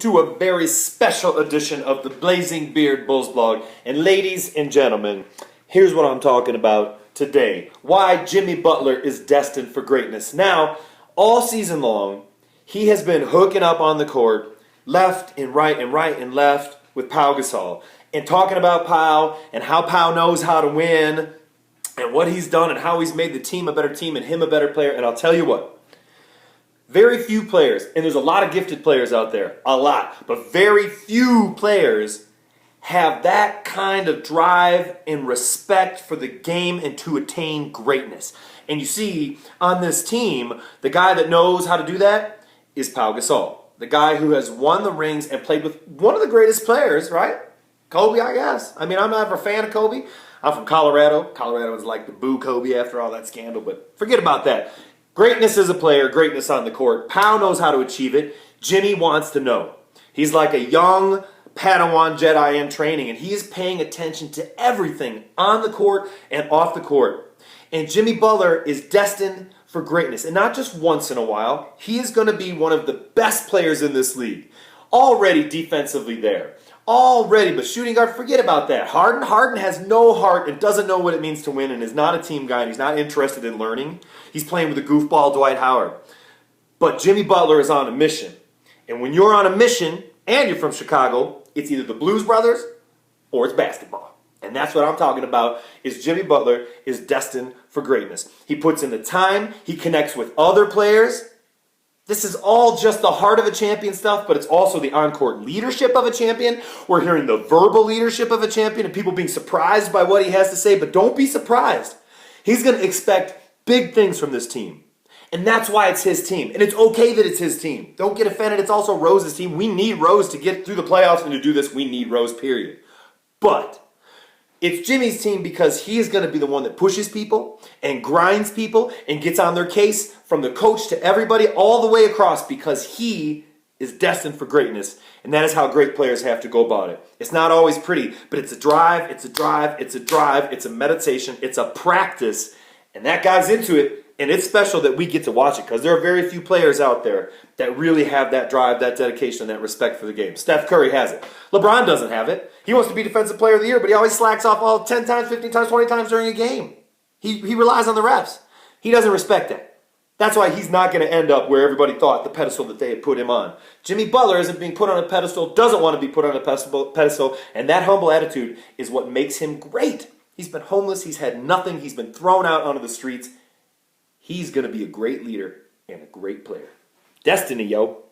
to a very special edition of the Blazing Beard Bulls blog. And ladies and gentlemen, here's what I'm talking about today. Why Jimmy Butler is destined for greatness. Now, all season long, he has been hooking up on the court, left and right and left with Pau Gasol. And talking about Pau and how Pau knows how to win and what he's done and how he's made the team a better team and him a better player. And I'll tell you what. Very few players, and there's a lot of gifted players out there, a lot, but very few players have that kind of drive and respect for the game and to attain greatness. And you see, on this team, the guy that knows how to do that is Pau Gasol. The guy who has won the rings and played with one of the greatest players, right? Kobe, I guess. I mean, I'm not a fan of Kobe. I'm from Colorado. Colorado was like the boo Kobe after all that scandal, but forget about that. Greatness as a player, greatness on the court. Pau knows how to achieve it. Jimmy wants to know. He's like a young Padawan Jedi in training, and he is paying attention to everything on the court and off the court. And Jimmy Butler is destined for greatness, and not just once in a while. He is going to be one of the best players in this league. Already defensively there. Already, but shooting guard, forget about that. Harden has no heart and doesn't know what it means to win and is not a team guy and he's not interested in learning. He's playing with a goofball Dwight Howard. But Jimmy Butler is on a mission. And when you're on a mission and you're from Chicago, it's either the Blues Brothers or it's basketball. And that's what I'm talking about, is Jimmy Butler is destined for greatness. He puts in the time, he connects with other players. This is all just the heart of a champion stuff, but it's also the on-court leadership of a champion. We're hearing the verbal leadership of a champion and people being surprised by what he has to say, but don't be surprised. He's going to expect big things from this team. And that's why it's his team. And it's okay that it's his team. Don't get offended. It's also Rose's team. We need Rose to get through the playoffs, and to do this, we need Rose, period. But it's Jimmy's team because he is going to be the one that pushes people and grinds people and gets on their case from the coach to everybody all the way across, because he is destined for greatness. And that is how great players have to go about it. It's not always pretty, but it's a drive, it's a meditation, it's a practice. And that guy's into it. And it's special that we get to watch it, because there are very few players out there that really have that drive, that dedication, and that respect for the game. Steph Curry has it. LeBron doesn't have it. He wants to be Defensive Player of the Year, but he always slacks off all 10 times, 15 times, 20 times during a game. He relies on the refs. He doesn't respect that. That's why he's not going to end up where everybody thought, the pedestal that they had put him on. Jimmy Butler isn't being put on a pedestal, doesn't want to be put on a pedestal, and that humble attitude is what makes him great. He's been homeless. He's had nothing. He's been thrown out onto the streets. He's going to be a great leader and a great player. Destiny, yo.